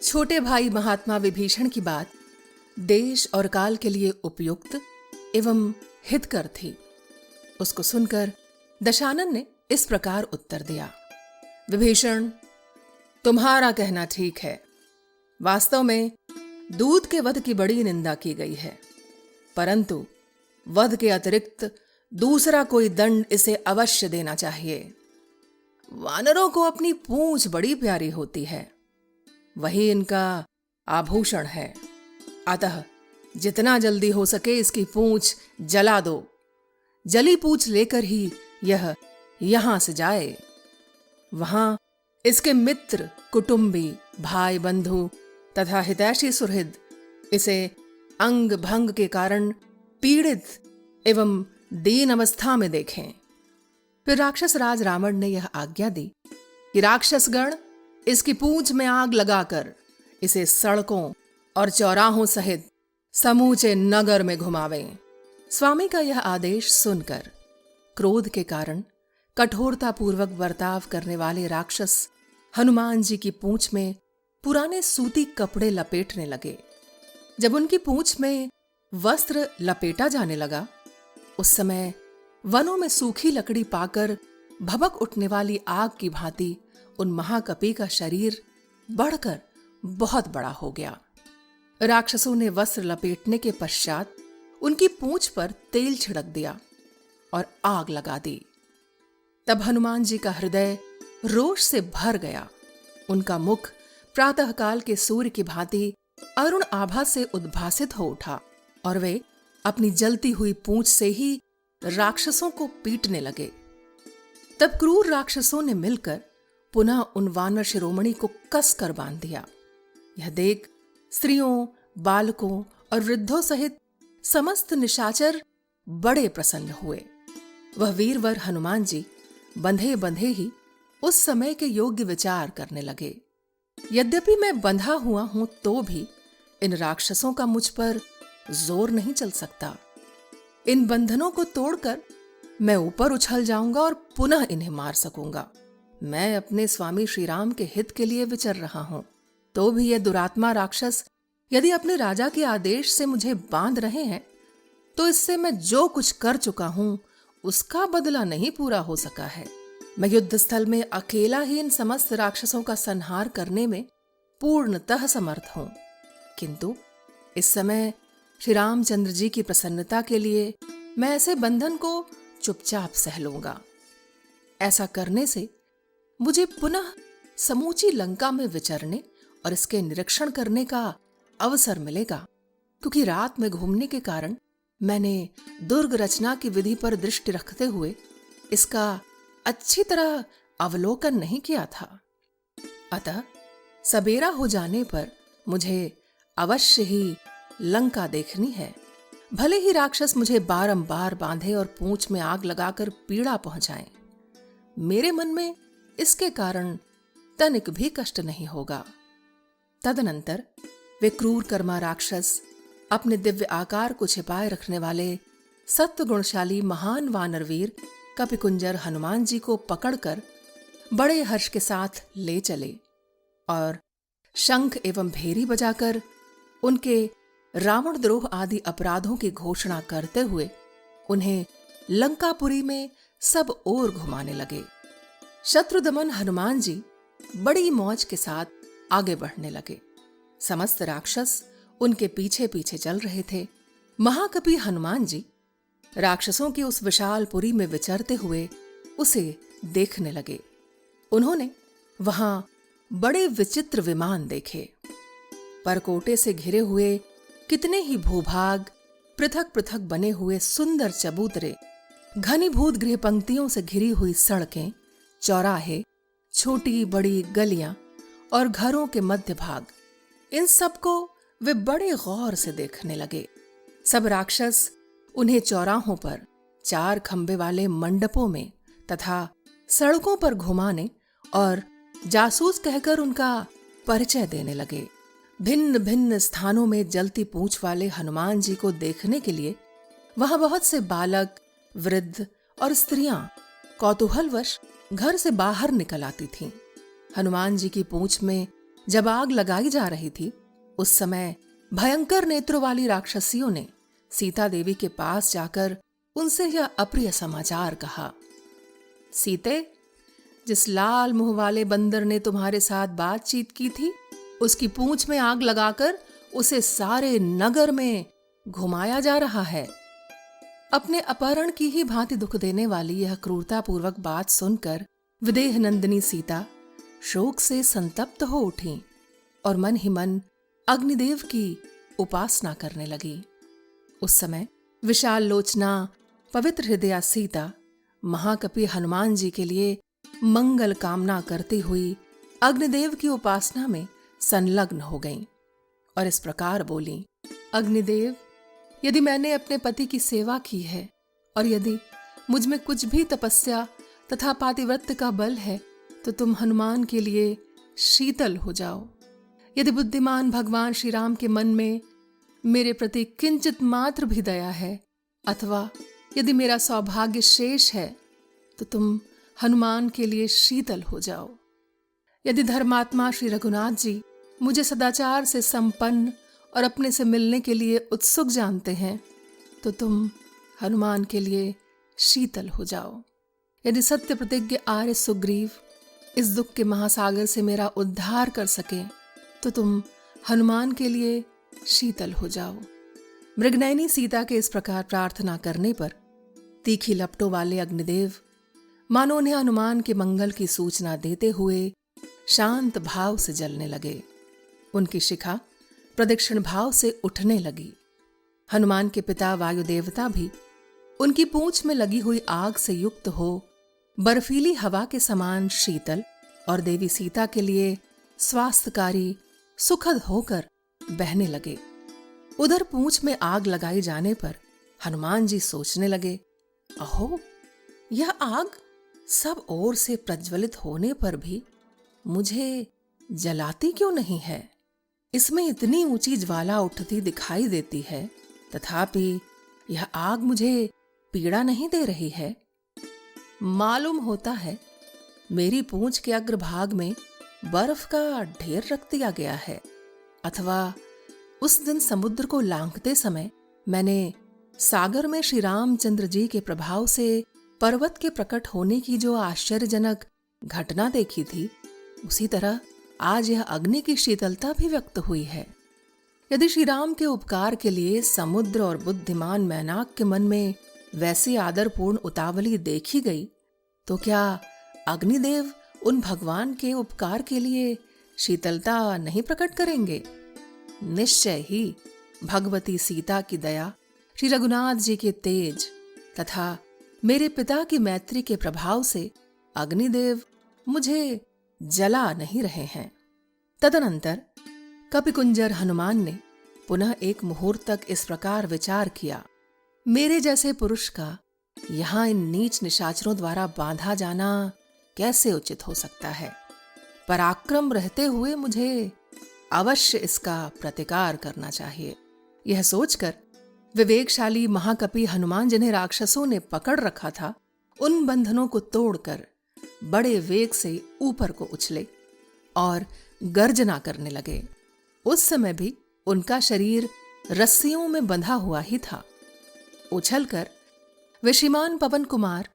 छोटे भाई महात्मा विभीषण की बात देश और काल के लिए उपयुक्त एवं हितकर थी। उसको सुनकर दशानन ने इस प्रकार उत्तर दिया। विभीषण, तुम्हारा कहना ठीक है। वास्तव में दूत के वध की बड़ी निंदा की गई है, परंतु वध के अतिरिक्त दूसरा कोई दंड इसे अवश्य देना चाहिए। वानरों को अपनी पूंछ बड़ी प्यारी होती है, वही इनका आभूषण है। अतः जितना जल्दी हो सके इसकी पूंछ जला दो। जली पूंछ लेकर ही यह यहां से जाए। वहां इसके मित्र, कुटुंबी, भाई बंधु तथा हितैषी सुहृद इसे अंग भंग के कारण पीड़ित एवं दीन अवस्था में देखें। फिर राक्षस राज रावण ने यह आज्ञा दी कि राक्षसगण इसकी पूंछ में आग लगाकर इसे सड़कों और चौराहों सहित समूचे नगर में घुमावें। स्वामी का यह आदेश सुनकर क्रोध के कारण कठोरता पूर्वक बर्ताव करने वाले राक्षस हनुमान जी की पूंछ में पुराने सूती कपड़े लपेटने लगे। जब उनकी पूंछ में वस्त्र लपेटा जाने लगा, उस समय वनों में सूखी लकड़ी पाकर भभक उठने वाली आग की भांति उन महाकपि का शरीर बढ़कर बहुत बड़ा हो गया। राक्षसों ने वस्त्र लपेटने के पश्चात उनकी पूंछ पर तेल छिड़क दिया और आग लगा दी। तब हनुमान जी का हृदय रोष से भर गया। उनका मुख प्रातःकाल के सूर्य की भांति अरुण आभा से उद्भासित हो उठा और वे अपनी जलती हुई पूंछ से ही राक्षसों को पीटने लगे। तब क्रूर राक्षसों ने मिलकर पुनः उन वानर शिरोमणि को कस कर बांध दिया। यह देख स्त्रियों, बालकों और वृद्धों सहित समस्त निशाचर बड़े प्रसन्न हुए। वह वीरवर हनुमान जी बंधे बंधे ही उस समय के योग्य विचार करने लगे। यद्यपि मैं बंधा हुआ हूं तो भी इन राक्षसों का मुझ पर जोर नहीं चल सकता। इन बंधनों को तोड़कर मैं ऊपर उछल जाऊंगा और पुनः इन्हें मार सकूंगा। मैं अपने स्वामी श्री राम के हित के लिए विचर रहा हूं, तो भी ये दुरात्मा राक्षस यदि अपने राजा के आदेश से मुझे बांध रहे हैं, तो इससे मैं जो कुछ कर चुका हूं उसका बदला नहीं पूरा हो सका है। मैं युद्ध स्थल में अकेला ही इन समस्त राक्षसों का संहार करने में पूर्णतः समर्थ हूं, किंतु इस समय श्री रामचंद्र जी की प्रसन्नता के लिए मैं ऐसे बंधन को चुपचाप सह लूंगा। ऐसा करने से मुझे पुनः समूची लंका में विचरने और इसके निरीक्षण करने का अवसर मिलेगा, क्योंकि रात में घूमने के कारण मैंने दुर्ग रचना की विधि पर दृष्टि रखते हुए इसका अच्छी तरह अवलोकन नहीं किया था। अतः सबेरा हो जाने पर मुझे अवश्य ही लंका देखनी है। भले ही राक्षस मुझे बारंबार बांधे और पूंछ में आग लगाकर पीड़ा पहुंचाएं, मेरे मन में इसके कारण तनिक भी कष्ट नहीं होगा। तदनंतर वे क्रूर कर्मा राक्षस अपने दिव्य आकार को छिपाए रखने वाले सत्वगुणशाली महान वानरवीर कपिकुंजर हनुमान जी को पकड़कर बड़े हर्ष के साथ ले चले और शंख एवं भेरी बजाकर उनके रावण द्रोह आदि अपराधों की घोषणा करते हुए उन्हें लंकापुरी में सब ओर घुमाने लगे। शत्रुदमन हनुमान जी बड़ी मौज के साथ आगे बढ़ने लगे। समस्त राक्षस उनके पीछे पीछे चल रहे थे। महाकपि हनुमान जी राक्षसों की उस विशाल पुरी में विचरते हुए उसे देखने लगे। उन्होंने वहां बड़े विचित्र विमान देखे। परकोटे से घिरे हुए कितने ही भूभाग, पृथक पृथक बने हुए सुंदर चबूतरे, घनीभूत गृह पंक्तियों से घिरी हुई सड़कें, चौराहे, छोटी बड़ी गलियां और घरों के मध्य भाग, इन सबको वे बड़े गौर से देखने लगे। सब राक्षस उन्हें चौराहों पर, चार खंबे वाले मंडपों में तथा सड़कों पर घुमाने और जासूस कहकर उनका परिचय देने लगे। भिन्न भिन्न स्थानों में जलती पूंछ वाले हनुमान जी को देखने के लिए वहां बहुत से बालक, वृद्ध और स्त्रियां कौतूहलवश घर से बाहर निकल आती थीं। हनुमान जी की पूंछ में जब आग लगाई जा रही थी, उस समय भयंकर नेत्रों वाली राक्षसियों ने सीता देवी के पास जाकर उनसे यह अप्रिय समाचार कहा। सीते, जिस लाल मुंह वाले बंदर ने तुम्हारे साथ बातचीत की थी, उसकी पूंछ में आग लगाकर उसे सारे नगर में घुमाया जा रहा है। अपने अपहरण की ही भांति दुख देने वाली यह क्रूरतापूर्वक बात सुनकर विदेह नंदिनी सीता शोक से संतप्त हो उठी और मन ही मन अग्निदेव की उपासना करने लगी। उस समय विशाल लोचना पवित्र हृदया सीता महाकपि हनुमान जी के लिए मंगल कामना करती हुई अग्निदेव की उपासना में संलग्न हो गईं और इस प्रकार बोली। अग्निदेव, यदि मैंने अपने पति की सेवा की है और यदि मुझ में कुछ भी तपस्या तथा पातिव्रत्य का बल है, तो तुम हनुमान के लिए शीतल हो जाओ। यदि बुद्धिमान भगवान श्री राम के मन में मेरे प्रति किंचित मात्र भी दया है, अथवा यदि मेरा सौभाग्य शेष है, तो तुम हनुमान के लिए शीतल हो जाओ। यदि धर्मात्मा श्री रघुनाथ जी मुझे सदाचार से संपन्न और अपने से मिलने के लिए उत्सुक जानते हैं, तो तुम हनुमान के लिए शीतल हो जाओ। यदि सत्य प्रतिज्ञ आर्य सुग्रीव इस दुख के महासागर से मेरा उद्धार कर सके, तो तुम हनुमान के लिए शीतल हो जाओ। मृगनयनी सीता के इस प्रकार प्रार्थना करने पर तीखी लपटों वाले अग्निदेव मानो उन्हें हनुमान के मंगल की सूचना देते हुए शांत भाव से जलने लगे। उनकी शिखा प्रदक्षिण भाव से उठने लगी। हनुमान के पिता वायु देवता भी उनकी पूंछ में लगी हुई आग से युक्त हो बर्फीली हवा के समान शीतल और देवी सीता के लिए स्वास्थ्यकारी सुखद होकर बहने लगे। उधर पूंछ में आग लगाई जाने पर हनुमान जी सोचने लगे, अहो, यह आग सब ओर से प्रज्वलित होने पर भी मुझे जलाती क्यों नहीं है? इसमें इतनी ऊंची ज्वाला उठती दिखाई देती है, तथापि यह आग मुझे पीड़ा नहीं दे रही है। मालूम होता है मेरी पूंछ के अग्रभाग में बर्फ का ढेर रख दिया गया है, अथवा उस दिन समुद्र को लांघते समय मैंने सागर में श्री रामचंद्र जी के प्रभाव से पर्वत के प्रकट होने की जो आश्चर्यजनक घटना देखी थी, उसी तरह आज यह अग्नि की शीतलता भी व्यक्त हुई है। यदि श्री राम के उपकार के लिए समुद्र और बुद्धिमान मैनाक के मन में वैसी आदरपूर्ण उतावली देखी गई, तो क्या अग्निदेव उन भगवान के उपकार के लिए शीतलता नहीं प्रकट करेंगे? निश्चय ही भगवती सीता की दया, श्री रघुनाथ जी के तेज तथा मेरे पिता की मैत्री के प्रभाव से अग्निदेव मुझे जला नहीं रहे हैं। तदनंतर कपिकुंजर हनुमान ने पुनः एक मुहूर्त तक इस प्रकार विचार किया, मेरे जैसे पुरुष का यहाँ इन नीच निशाचरों द्वारा बांधा जाना कैसे उचित हो सकता है। पराक्रम रहते हुए मुझे अवश्य इसका प्रतिकार करना चाहिए। यह सोचकर विवेकशाली महाकपि हनुमान, जिन्हें राक्षसों ने पकड़ रखा था, उन बंधनों को तोड़कर बड़े वेग से ऊपर को उछले और गर्जना करने लगे। उस समय भी उनका शरीर रस्सियों में बंधा हुआ ही था। उछलकर वे श्रीमान पवन कुमार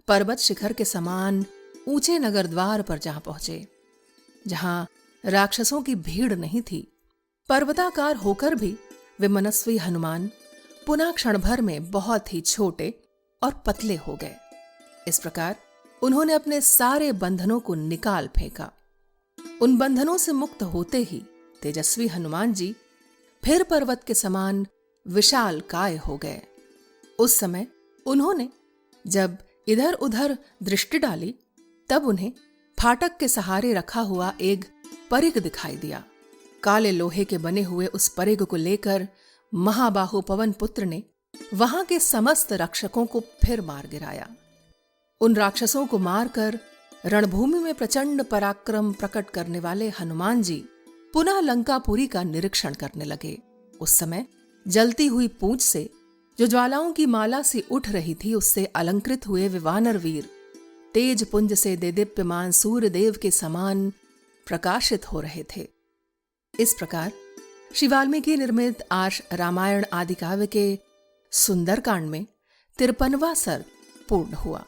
पर्वत शिखर के समान ऊंचे नगर द्वार पर जा पहुंचे, जहां राक्षसों की भीड़ नहीं थी। पर्वताकार होकर भी वे मनस्वी हनुमान पुनः क्षण भर में बहुत ही छोटे और पतले हो गए। इस प्रकार उन्होंने अपने सारे बंधनों को निकाल फेंका। उन बंधनों से मुक्त होते ही तेजस्वी हनुमान जी फिर पर्वत के समान विशाल काय हो गए। उस समय उन्होंने जब इधर उधर दृष्टि डाली, तब उन्हें फाटक के सहारे रखा हुआ एक परिग दिखाई दिया। काले लोहे के बने हुए उस परिग को लेकर महाबाहु पवन पुत्र ने वहां के समस्त रक्षकों को फिर मार गिराया। उन राक्षसों को मारकर रणभूमि में प्रचंड पराक्रम प्रकट करने वाले हनुमान जी पुनः लंकापुरी का निरीक्षण करने लगे। उस समय जलती हुई पूंछ से जो ज्वालाओं की माला सी उठ रही थी, उससे अलंकृत हुए वे वानर वीर तेज पुंज से देदीप्यमान सूर्य देव के समान प्रकाशित हो रहे थे। इस प्रकार श्री वाल्मीकि निर्मित आर्ष रामायण आदि काव्य के सुंदरकांड में 53वां सर्ग पूर्ण हुआ।